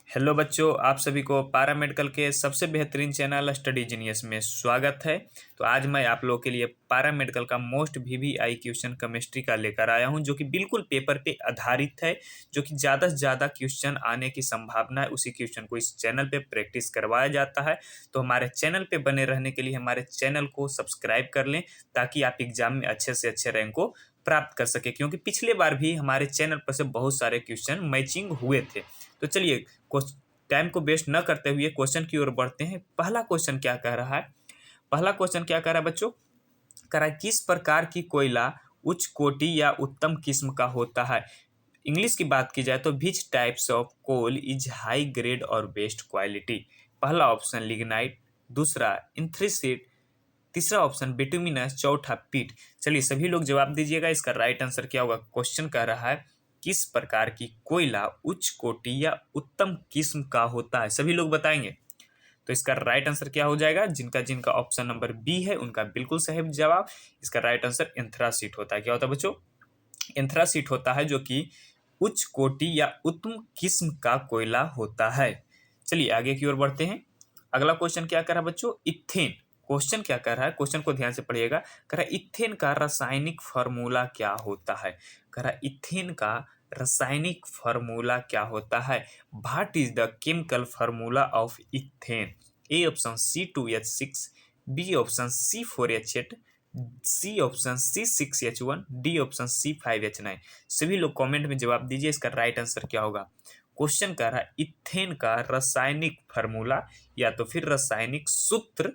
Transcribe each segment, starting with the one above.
Hello बच्चों, आप सभी को पैरामेडिकल के सबसे बेहतरीन चैनल स्टडी जीनियस में स्वागत है। तो आज मैं आप लोगों के लिए पैरामेडिकल का मोस्ट वीवीआई क्वेश्चन केमिस्ट्री का लेकर आया हूं, जो कि बिल्कुल पेपर पे आधारित है, जो कि ज़्यादा से ज़्यादा क्वेश्चन आने की संभावना है। उसी क्वेश्चन को इस चैनल पे प्रैक्टिस करवाया जाता है। तो हमारे चैनल पर बने रहने के लिए हमारे चैनल को सब्सक्राइब कर लें, ताकि आप एग्जाम में अच्छे से अच्छे रैंक को प्राप्त कर सके, क्योंकि पिछले बार भी हमारे चैनल पर से बहुत सारे क्वेश्चन मैचिंग हुए थे। तो चलिए टाइम को वेस्ट न करते हुए क्वेश्चन की ओर बढ़ते हैं। पहला क्वेश्चन क्या कह रहा है? पहला क्वेश्चन क्या कह रहा है बच्चों? कह रहा है किस प्रकार की कोयला उच्च कोटि या उत्तम किस्म का होता है। इंग्लिश की बात की जाए तो which types of coal is high grade और बेस्ट क्वालिटी। पहला ऑप्शन लिग्नाइट, दूसरा इंथ्रिसिट, तीसरा ऑप्शन बिटुमिनस, चौथा पीट। चलिए सभी लोग जवाब दीजिएगा, इसका राइट आंसर क्या होगा। क्वेश्चन कह रहा है किस प्रकार की कोयला उच्च कोटि या उत्तम किस्म का होता है, सभी लोग बताएंगे। तो इसका राइट आंसर क्या हो जाएगा? जिनका जिनका ऑप्शन नंबर बी है उनका बिल्कुल सही जवाब। इसका राइट आंसर एंथ्रासिट होता है। क्या होता है बच्चों? एंथ्रासिट होता है, जो कि उच्च कोटि या उत्तम किस्म का कोयला होता है। चलिए आगे की ओर बढ़ते हैं। अगला क्वेश्चन क्या कर रहा है बच्चों? इथेन। क्वेश्चन क्या कर रहा है? क्वेश्चन को ध्यान से पढ़िएगा। कह रहा है इथेन का रासायनिक फार्मूला क्या होता है। कह रहा है इथेन का रासायनिक फार्मूला क्या होता है। What is the chemical formula of ethane? A option C2H6, B option C4H8, C option C6H1, D option C5H9। सभी लोग कमेंट में जवाब दीजिए, इसका राइट आंसर क्या होगा। क्वेश्चन कह रहा है इथेन का रासायनिक फार्मूला या तो फिर रासायनिक सूत्र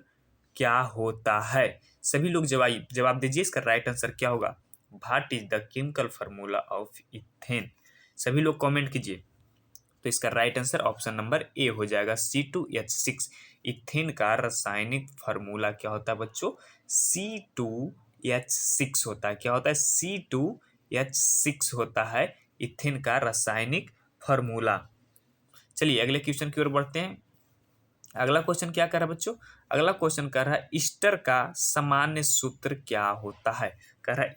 क्या होता है। सभी लोग जवाब दीजिए, इसका राइट आंसर क्या होगा। What is the chemical formula of ethane. सभी लोग कमेंट कीजिए। तो इसका right answer option number A हो जाएगा, C2H6। इथेन का रासायनिक फार्मूला क्या होता है बच्चों? C2H6 होता है। क्या होता है? C2H6 होता है इथेन का रासायनिक फार्मूला। चलिए अगले क्वेश्चन की ओर बढ़ते हैं। अगला क्वेश्चन क्या कर रहा है बच्चों? अगला क्वेश्चन कर रहा है ईस्टर का सामान्य सूत्र क्या होता है। कह रहा है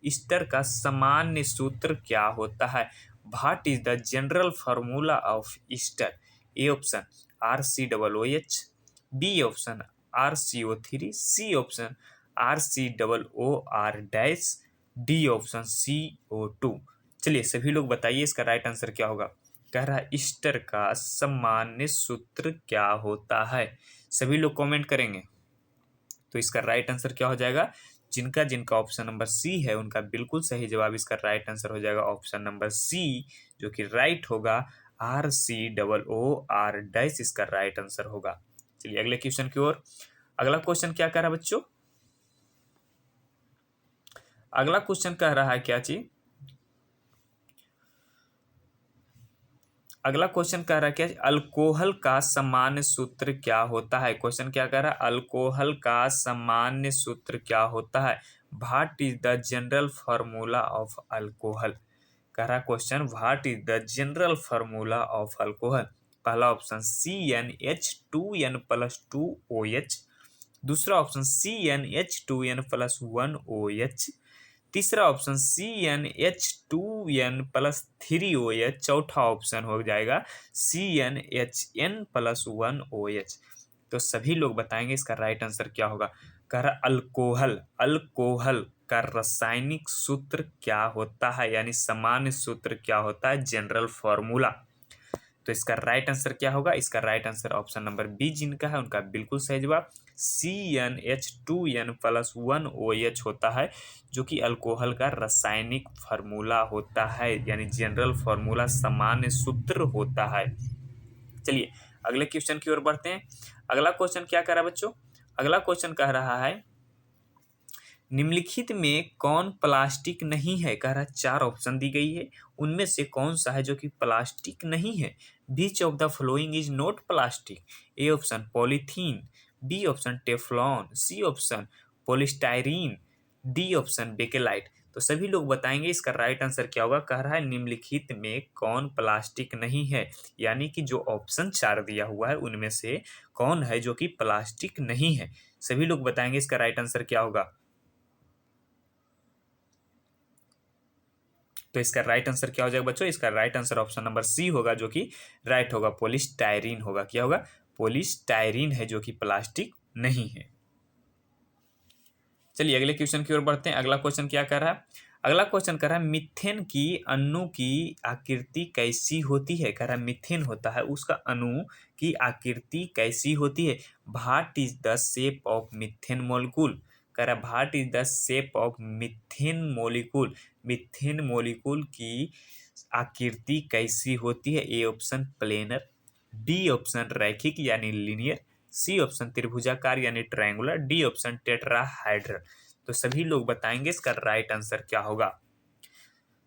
ईस्टर का सामान्य सूत्र क्या होता है। What is the general formula of ester? A option RCOOH, B option RCO3, C option RCOOR dash, D option CO2। चलिए सभी लोग बताइए, इसका राइट आंसर क्या होगा। कह रहा है ईस्टर का सामान्य सूत्र क्या होता है। सभी लोग कमेंट करेंगे। तो इसका राइट आंसर क्या हो जाएगा? जिनका जिनका ऑप्शन नंबर सी है उनका बिल्कुल सही जवाब। इसका राइट आंसर हो जाएगा ऑप्शन नंबर सी, जो कि राइट होगा। RCOOR डैश इसका राइट आंसर होगा। चलिए अगले क्वेश्चन की ओर। अगला क्वेश्चन क्या कह रहा है बच्चों? अगला क्वेश्चन कह रहा है क्या चीज? अगला क्वेश्चन कह रहा है क्या? अल्कोहल का सामान्य सूत्र क्या होता है। क्वेश्चन क्या कह रहा है? अल्कोहल का सामान्य सूत्र क्या होता है। What is the general formula of alcohol. कह रहा question what is the general formula of alcohol. पहला ऑप्शन CnH2n+2OH, दूसरा ऑप्शन CnH2n+1OH, तीसरा ऑप्शन CnH2n+3OH, चौथा ऑप्शन हो जाएगा CnHn+1OH। तो सभी लोग बताएंगे इसका राइट आंसर क्या होगा। कह रहा अल्कोहल का रासायनिक सूत्र क्या होता है, यानी सामान्य सूत्र क्या होता है, जनरल फॉर्मूला। तो इसका राइट आंसर क्या होगा। इसका right answer option number B जिनका है उनका बिल्कुल सही जवाब, CnH2n+1OH होता है, जो कि अल्कोहल का रासायनिक फार्मूला होता है, यानी जनरल फार्मूला, सामान्य सूत्र होता है। चलिए अगले क्वेश्चन की ओर बढ़ते हैं। अगला क्वेश्चन क्या कह रहा है बच्चों? अगला क्वेश्चन कह रहा है निम्नलिखित में कौन प्लास्टिक नहीं है। कह रहा है चार ऑप्शन दी गई है, उनमें से कौन सा है जो कि प्लास्टिक नहीं है। Which of the following is not plastic. A option polythene, B option Teflon, C option polystyrene, D option Bakelite. तो सभी लोग बताएंगे इसका राइट आंसर क्या होगा। कह रहा है निम्नलिखित में कौन प्लास्टिक नहीं है, यानी कि जो ऑप्शन चार दिया हुआ है उनमें से कौन है जो कि प्लास्टिक नहीं है। सभी लोग बताएंगे इसका राइट आंसर क्या होगा। तो इसका राइट आंसर क्या हो जाएगा बच्चों? इसका right answer option number C होगा, जो कि राइट होगा, पॉलीस्टायरीन होगा। क्या होगा? पॉलीस्टायरीन है, जो कि प्लास्टिक नहीं है। चलिए अगले क्वेश्चन की ओर बढ़ते हैं। अगला क्वेश्चन क्या कर रहा है? अगला क्वेश्चन कर रहा है मीथेन की अणु की आकृति कैसी होती है। कह रहा है मीथेन होता है, उसका अणु की आकृति कैसी होती है। What is the shape of methane molecule. कह रहा है what is the shape of methane molecule. Methane molecule की आकृति कैसी होती है। A option planar, B option रैखिक यानी लीनियर, सी ऑप्शन त्रिभुजाकार यानी ट्रायंगुलर, डी ऑप्शन टेट्राहाइड्रल। तो सभी लोग बताएंगे इसका राइट आंसर क्या होगा।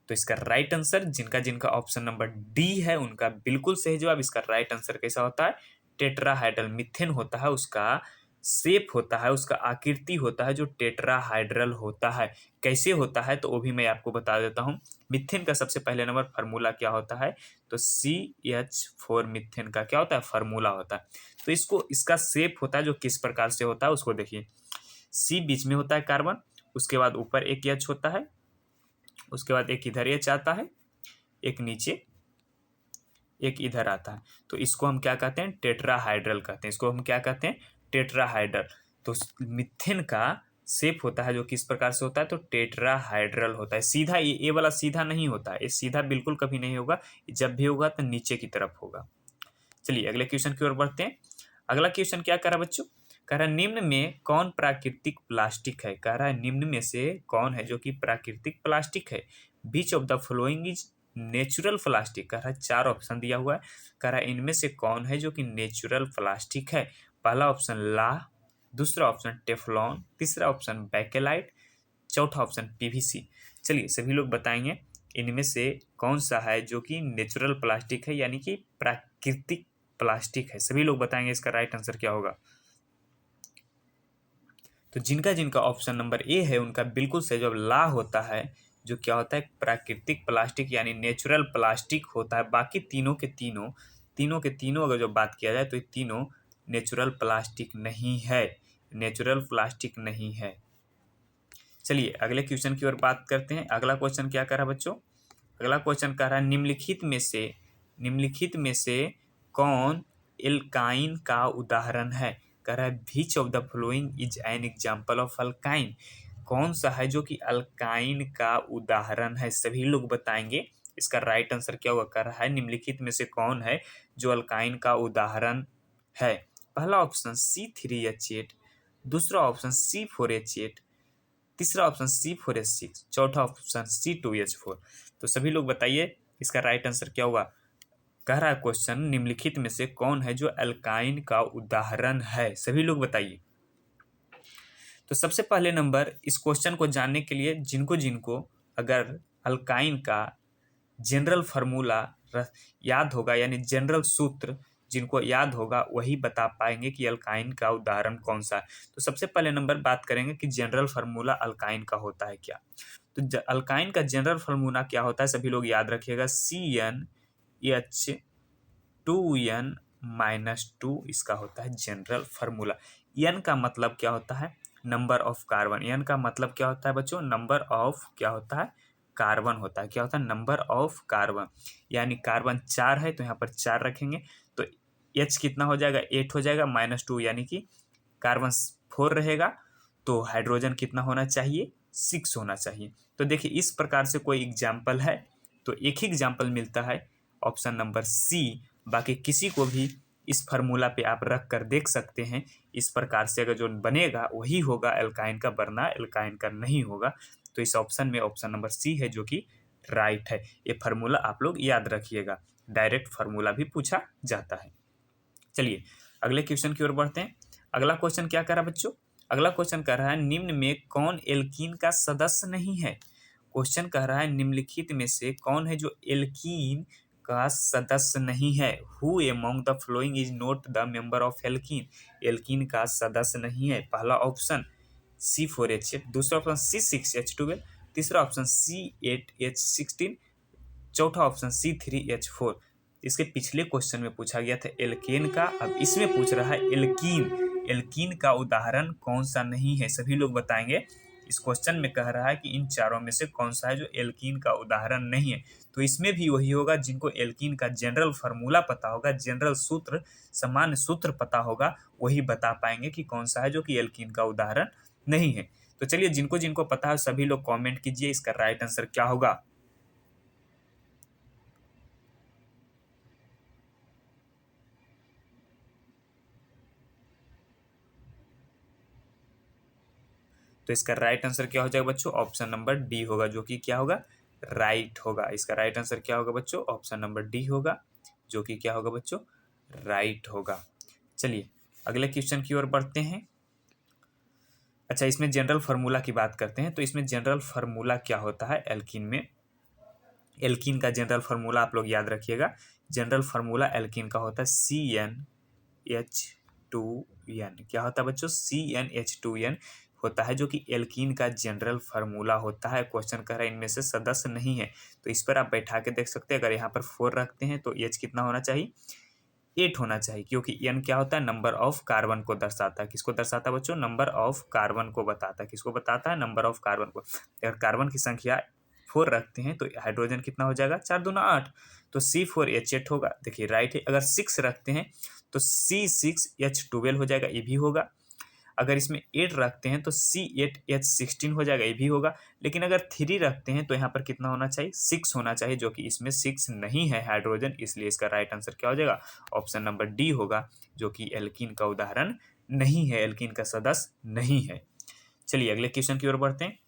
तो इसका राइट आंसर जिनका जिनका ऑप्शन नंबर डी है उनका बिल्कुल सही जवाब। इसका राइट आंसर कैसा होता है? टेट्राहाइड्रल। मिथेन होता है, उसका शेप होता है, उसका आकृति होता है जो टेट्राहाइड्रल होता है। कैसे होता है तो वो भी मैं आपको बता देता हूँ। मिथेन का सबसे पहले नंबर फार्मूला क्या होता है? तो CH4 मिथेन का क्या होता है? फार्मूला होता है। तो इसका शेप होता है जो किस प्रकार से होता है उसको देखिए। C बीच में होता है कार्बन, उसके बाद ऊपर एक H होता है, उसके बाद एक इधर H आता है, एक नीचे एक इधर आता है। तो इसको हम क्या कहते हैं? टेट्राहाइड्रल कहते हैं। इसको हम क्या कहते हैं? टेट्राहाइड्रल। तो मिथेन का शेप होता है जो किस प्रकार से होता है? तो टेट्राहाइड्रल होता है। सीधा ये वाला सीधा नहीं होता है, ये सीधा बिल्कुल कभी नहीं होगा, जब भी होगा तो नीचे की तरफ होगा। चलिए अगले क्वेश्चन की ओर बढ़ते हैं। अगला क्वेश्चन क्या कर रहा है बच्चों? कह रहा है निम्न में कौन प्राकृतिक प्लास्टिक है। कह रहा है निम्न में से कौन है जो कि प्राकृतिक प्लास्टिक है। Which of the following is natural plastic. कह रहा है 4 ऑप्शन दिया हुआ है। कह रहा है इनमें से कौन है जो कि नेचुरल प्लास्टिक है। पहला ऑप्शन ला, दूसरा ऑप्शन टेफ्लॉन, तीसरा ऑप्शन बैकेलाइट, चौथा ऑप्शन पीवीसी। चलिए सभी लोग बताएंगे इनमें से कौन सा है जो कि नेचुरल प्लास्टिक है, यानी कि प्राकृतिक प्लास्टिक है। सभी लोग बताएंगे इसका राइट आंसर क्या होगा। तो जिनका जिनका ऑप्शन नंबर ए है उनका बिल्कुल सही जवाब ला होता है, जो क्या होता है? प्राकृतिक प्लास्टिक यानी नेचुरल प्लास्टिक होता है। बाकी तीनों के तीनों अगर जो बात किया जाए तो ये तीनों नेचुरल प्लास्टिक नहीं है, नेचुरल प्लास्टिक नहीं है। चलिए अगले क्वेश्चन की ओर बात करते हैं। अगला क्वेश्चन क्या कर रहा है बच्चों? अगला क्वेश्चन कह रहा है निम्नलिखित में से कौन एल्काइन का उदाहरण है। कह रहा है which of the following is an example of alkyne. कौन सा है जो कि अल्काइन का उदाहरण है। सभी लोग बताएंगे इसका राइट आंसर क्या होगा। कह रहा है निम्नलिखित में से कौन है जो अल्काइन का उदाहरण है। पहला ऑप्शन C3H8, दूसरा ऑप्शन C4H8, तीसरा ऑप्शन C4H6, चौथा ऑप्शन C2H4। तो सभी लोग बताइए इसका राइट आंसर क्या होगा। कह रहा है क्वेश्चन निम्नलिखित में से कौन है जो अल्काइन का उदाहरण है। सभी लोग बताइए। तो सबसे पहले नंबर इस क्वेश्चन को जानने के लिए जिनको अगर अल्काइन का जनरल फार्मूला याद होगा, यानी जनरल सूत्र जिनको याद होगा वही बता पाएंगे कि अल्काइन का उदाहरण कौन सा है। तो सबसे पहले नंबर बात करेंगे कि जनरल फार्मूला अल्काइन का होता है क्या। तो अल्काइन का जनरल फार्मूला क्या होता है सभी लोग याद रखिएगा। CnH2n-2 इसका होता है जनरल फार्मूला। एन का मतलब क्या होता है? Number of carbon. एन का मतलब क्या होता है बच्चों? नंबर ऑफ क्या होता है? कार्बन होता है। क्या होता है? Number of carbon. यानी कार्बन 4 है तो यहाँ पर 4 रखेंगे, तो H कितना हो जाएगा? 8 हो जाएगा, -2 यानी कि कार्बन 4 रहेगा, तो हाइड्रोजन कितना होना चाहिए? 6 होना चाहिए। तो देखिए इस प्रकार से कोई एग्जाम्पल है तो एक ही एग्जाम्पल मिलता है, ऑप्शन नंबर सी। बाकी किसी को भी इस फार्मूला पे आप रख कर देख सकते हैं। इस प्रकार से अगर जो बनेगा वही होगा एल्काइन का, वरना एल्काइन का नहीं होगा। तो इस ऑप्शन में ऑप्शन नंबर सी है जो कि राइट है। ये फार्मूला आप लोग याद रखिएगा, डायरेक्ट फार्मूला भी पूछा जाता है। चलिए अगले क्वेश्चन की ओर बढ़ते हैं। अगला क्वेश्चन क्या कर रहा है बच्चों? अगला क्वेश्चन कह रहा है निम्न में कौन एल्कीन का सदस्य नहीं है। क्वेश्चन कह रहा है निम्नलिखित में से कौन है जो एल्कीन का सदस्य नहीं है। Who among the following is not the member of alkene. Alkene का सदस्य नहीं है। पहला ऑप्शन C4H8, दूसरा ऑप्शन C6H12, तीसरा ऑप्शन C8H16, चौथा ऑप्शन C3H4। इसके पिछले क्वेश्चन में पूछा गया था एल्केन का, अब इसमें पूछ रहा है एल्कीन। एल्कीन का उदाहरण कौन सा नहीं है। सभी लोग बताएंगे इस क्वेश्चन में कह रहा है कि इन चारों में से कौन सा है जो एल्कीन का उदाहरण नहीं है। तो इसमें भी वही होगा, जिनको एल्कीन का जनरल फार्मूला पता होगा, जनरल सूत्र, सामान्य सूत्र पता होगा, वही बता पाएंगे कि कौन सा है जो कि एल्कीन का उदाहरण नहीं है। तो चलिए, जिनको जिनको पता है सभी लोग कमेंट कीजिए इसका राइट आंसर क्या होगा। तो इसका राइट आंसर क्या हो जाएगा बच्चों, ऑप्शन नंबर डी होगा, जो कि क्या होगा, राइट होगा। इसका राइट आंसर क्या होगा बच्चों, ऑप्शन नंबर डी होगा, जो कि क्या होगा बच्चों, राइट होगा। चलिए अगले क्वेश्चन की ओर बढ़ते हैं। अच्छा, इसमें जनरल फार्मूला की बात करते हैं। तो इसमें जनरल फार्मूला क्या होता है एल्कीन में, एल्कीन का जनरल फार्मूला आप लोग याद रखिएगा। जनरल फार्मूला एल्कीन का होता है CnH2n। क्या होता है बच्चों, CnH2n होता है, जो कि एल्कीन का जनरल फार्मूला होता है। क्वेश्चन कह रहा है इनमें से सदस्य नहीं है, तो इस पर आप बैठा के देख सकते हैं। अगर यहाँ पर 4 रखते हैं तो H कितना होना चाहिए, 8 होना चाहिए, क्योंकि n क्या होता है, नंबर ऑफ कार्बन को दर्शाता है। किसको दर्शाता है बच्चों, नंबर ऑफ कार्बन को बताता है। किसको बताता है, नंबर ऑफ कार्बन को। अगर कार्बन की संख्या 4 रखते हैं तो हाइड्रोजन कितना हो जाएगा, 4 दूना 8, तो C4H8 होगा। देखिए राइट है। अगर 6 रखते हैं तो C6H12 हो जाएगा, ये भी होगा। अगर इसमें 8 रखते हैं तो C8H16 हो जाएगा, ये भी होगा। लेकिन अगर 3 रखते हैं तो यहाँ पर कितना होना चाहिए, 6 होना चाहिए, जो कि इसमें 6 नहीं है हाइड्रोजन, इसलिए इसका राइट आंसर क्या हो जाएगा, ऑप्शन नंबर डी होगा, जो कि एल्कीन का उदाहरण नहीं है, एल्कीन का सदस्य नहीं है। चलिए अगले क्वेश्चन की ओर बढ़ते हैं।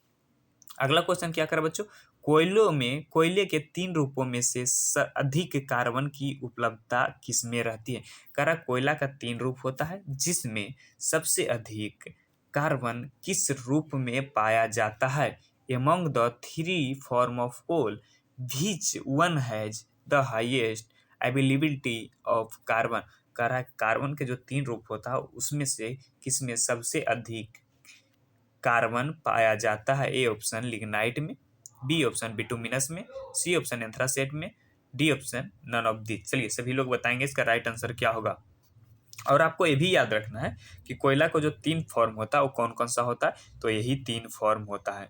अगला क्वेश्चन क्या करा बच्चों, कोयले के 3 रूपों में से अधिक कार्बन की उपलब्धता किसमें रहती है। करा कोयला का 3 रूप होता है, जिसमें सबसे अधिक कार्बन किस रूप में पाया जाता है। Among the 3 form of coal which one has the highest availability of carbon. कह रहा है कार्बन के जो 3 रूप होता है उसमें से किसमें सबसे अधिक कार्बन पाया जाता है। ए ऑप्शन लिग्नाइट में, बी ऑप्शन बिटुमिनस में, सी ऑप्शन एंथ्रासाइट में, D option none of the. चलिए सभी लोग बताएंगे इसका राइट आंसर क्या होगा। और आपको ये भी याद रखना है कि कोयला को जो 3 फॉर्म होता है वो कौन कौन सा होता है, तो यही 3 फॉर्म होता है।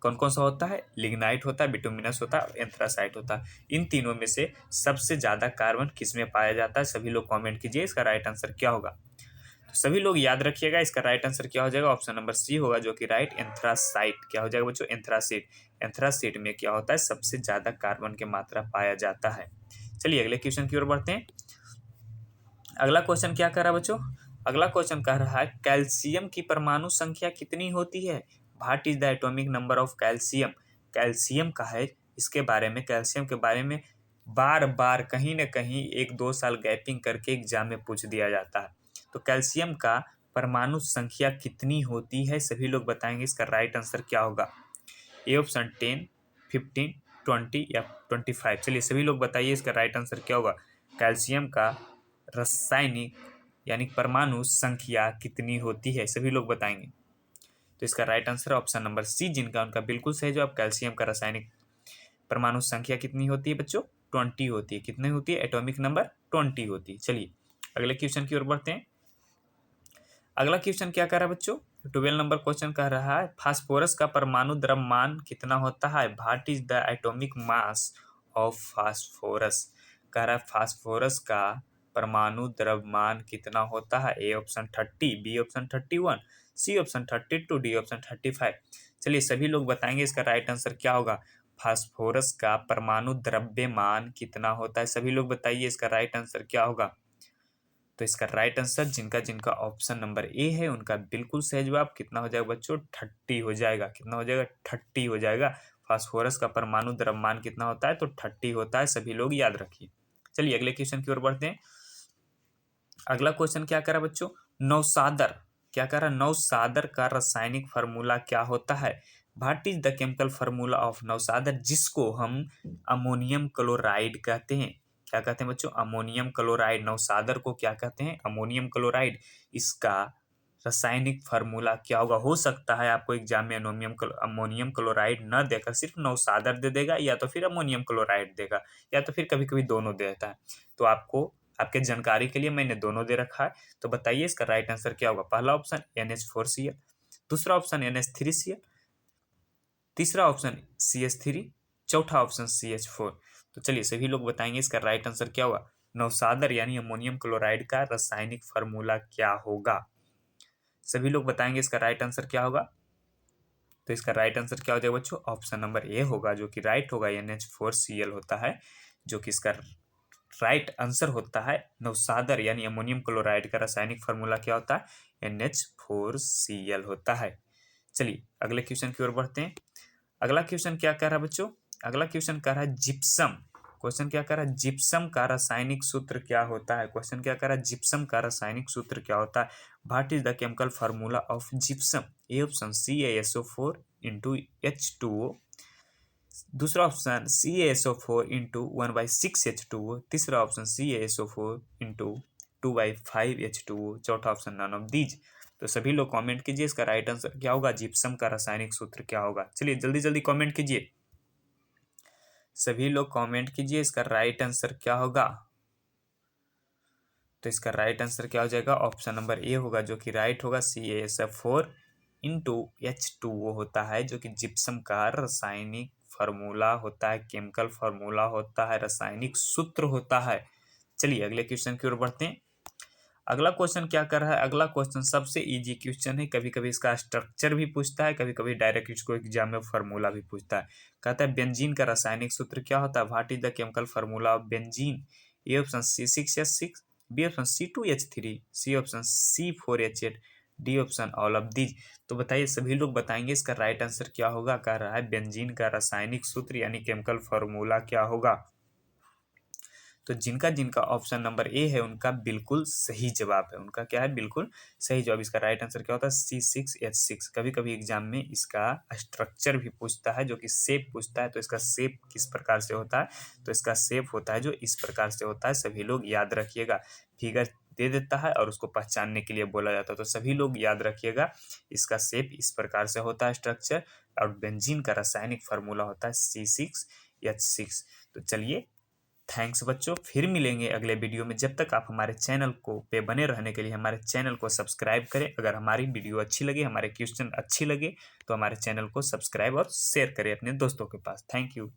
कौन कौन सा होता है, लिग्नाइट होता है, बिटुमिनस होता है, एंथ्रासाइट होता है। इन तीनों में से सबसे ज्यादा कार्बन किसमें पाया जाता है, सभी लोग कॉमेंट कीजिए इसका राइट आंसर क्या होगा। तो सभी लोग याद रखिएगा इसका राइट आंसर क्या हो जाएगा, ऑप्शन नंबर सी होगा, जो कि राइट, एंथ्रासाइट। क्या हो जाएगा बच्चों, एंथ्रासाइट। एंथ्रासाइट में क्या होता है, सबसे ज्यादा कार्बन की मात्रा पाया जाता है। चलिए अगले क्वेश्चन की ओर बढ़ते हैं। अगला क्वेश्चन क्या कर रहा है बच्चों, अगला क्वेश्चन कह रहा है कैल्शियम की परमाणु संख्या कितनी होती है। What is the atomic number of calcium. Calcium का है, इसके बारे में, कैल्शियम के बारे में बार बार कहीं ना कहीं 1-2 साल गैपिंग करके एग्जाम में पूछ दिया जाता है। तो कैल्शियम का परमाणु संख्या कितनी होती है, सभी लोग बताएंगे इसका राइट आंसर क्या होगा। ए ऑप्शन 10, 15, 20 या 25। चलिए सभी लोग बताइए इसका राइट आंसर क्या होगा। कैल्शियम का रासायनिक यानी परमाणु संख्या कितनी होती है, सभी लोग बताएंगे। तो इसका right answer option number C, जिनका उनका बिल्कुल सही जवाब। कैल्शियम का रासायनिक परमाणु संख्या कितनी होती है बच्चों, 20 होती है। कितनी होती है, एटॉमिक नंबर 20 होती है। चलिए अगले क्वेश्चन की ओर बढ़ते हैं। अगला क्वेश्चन क्या कर रहा है बच्चों, 12 नंबर क्वेश्चन कह रहा है फास्फोरस का परमाणु द्रव्यमान कितना होता है। What is the atomic mass of phosphorus. कह रहा है फास्फोरस का परमाणु द्रव्यमान कितना होता है। A option 30, B option 31, C option 32, D option 35। चलिए सभी लोग बताएंगे इसका राइट आंसर क्या होगा। फास्फोरस का परमाणु द्रव्यमान कितना होता है, सभी लोग बताइए इसका राइट आंसर क्या होगा। तो इसका राइट आंसर जिनका जिनका ऑप्शन नंबर ए है उनका बिल्कुल सही जवाब। कितना हो जाएगा बच्चों, 30 हो जाएगा। कितना हो जाएगा, 30 हो जाएगा। फास्फोरस का परमाणु द्रव्यमान कितना होता है, तो 30 होता है, सभी लोग याद रखिए। चलिए अगले क्वेश्चन की ओर बढ़ते हैं। अगला क्वेश्चन क्या करा बच्चों, नौसादर। क्या करा, नौसादर का रासायनिक फार्मूला क्या होता है। What is the chemical formula of नौसादर, जिसको हम अमोनियम क्लोराइड कहते हैं। क्या कहते हैं बच्चों, अमोनियम क्लोराइड। नौसादर को क्या कहते हैं, अमोनियम क्लोराइड। इसका रासायनिक फार्मूला क्या होगा। हो सकता है आपको एग्जाम में अमोनियम क्लोराइड न देकर सिर्फ नौसादर दे देगा, या तो फिर अमोनियम क्लोराइड देगा, या तो फिर कभी कभी दोनों देता है। तो आपको आपके जानकारी के लिए मैंने दोनों दे रखा है। तो बताइए इसका राइट आंसर क्या होगा। पहला ऑप्शन NH4Cl, दूसरा ऑप्शन NH3Cl, तीसरा ऑप्शन CH3, चौथा ऑप्शन CH4। तो चलिए सभी लोग बताएंगे इसका राइट आंसर क्या होगा। नौसादर यानी अमोनियम क्लोराइड का रासायनिक फार्मूला क्या होगा। सभी लोग बताएंगे इसका राइट आंसर क्या होगा। तो इसका राइट आंसर क्या हो जाएगा बच्चों, ऑप्शन नंबर ए होगा जो कि राइट होगा, NH4Cl होता है जो कि इसका राइट आंसर होता है। नौसादर यानी अमोनियम क्लोराइड का रासायनिक फार्मूला क्या होता है, NH4Cl होता है। चलिए अगले क्वेश्चन की ओर बढ़ते हैं। अगला क्वेश्चन क्या कह रहा है बच्चों, अगला क्वेश्चन कह रहा है जिप्सम। क्वेश्चन क्या कह रहा है, जिप्सम का रासायनिक सूत्र क्या होता है। क्वेश्चन क्या कह रहा है, जिप्सम का रासायनिक सूत्र क्या होता है। What is the chemical formula of gypsum. A option CaSO4 into H2O, दूसरा ऑप्शन CaSO4 इंटू 1/6H2O, तीसरा ऑप्शन CaSO4 इंटू 2/5H2O, चौथा ऑप्शन नन ऑफ दीज। तो सभी लोग कमेंट कीजिए इसका राइट आंसर क्या होगा, जिप्सम का रासायनिक सूत्र क्या होगा। चलिए जल्दी जल्दी कमेंट कीजिए, सभी लोग कमेंट कीजिए इसका राइट आंसर क्या होगा। तो इसका राइट आंसर क्या हो जाएगा, ऑप्शन नंबर ए होगा जो कि राइट होगा। CaSO4 इंटू H2O होता है जो कि जिप्सम का रासायनिक फार्मूला होता है, केमिकल फार्मूला होता है, रासायनिक सूत्र होता है। चलिए अगले क्वेश्चन की ओर बढ़ते हैं। अगला क्वेश्चन क्या कर रहा है, अगला क्वेश्चन सबसे इजी क्वेश्चन है। कभी कभी इसका स्ट्रक्चर भी पूछता है, कभी कभी डायरेक्ट इसको एग्जाम में फार्मूला भी पूछता है। कहता है बेंजीन का रासायनिक सूत्र क्या होता है। What is the chemical formula of benzene. A option C6H6, B option C2H3, C option C4H8, D option all of these. तो बताइए सभी लोग बताएंगे इसका राइट आंसर क्या होगा। कह रहा है बेंजीन का रासायनिक सूत्र यानी केमिकल फार्मूला क्या होगा। तो जिनका जिनका ऑप्शन नंबर ए है उनका बिल्कुल सही जवाब है, उनका क्या है, बिल्कुल सही जवाब। इसका राइट आंसर क्या होता है, C6H6। कभी कभी एग्जाम में इसका स्ट्रक्चर भी पूछता है जो कि शेप पूछता है। तो इसका शेप किस प्रकार से होता है, तो इसका शेप होता है जो इस प्रकार से होता है। सभी लोग याद रखिएगा, फिगर दे देता है और उसको पहचानने के लिए बोला जाता है। तो सभी लोग याद रखिएगा इसका शेप इस प्रकार से होता है स्ट्रक्चर, और बेंजीन का रासायनिक फार्मूला होता है C6H6। तो चलिए थैंक्स बच्चों, फिर मिलेंगे अगले वीडियो में। जब तक आप हमारे चैनल को पे बने रहने के लिए हमारे चैनल को सब्सक्राइब करें। अगर हमारी वीडियो अच्छी लगे, हमारे क्वेश्चन अच्छी लगे तो हमारे चैनल को सब्सक्राइब और शेयर करें अपने दोस्तों के पास। Thank you.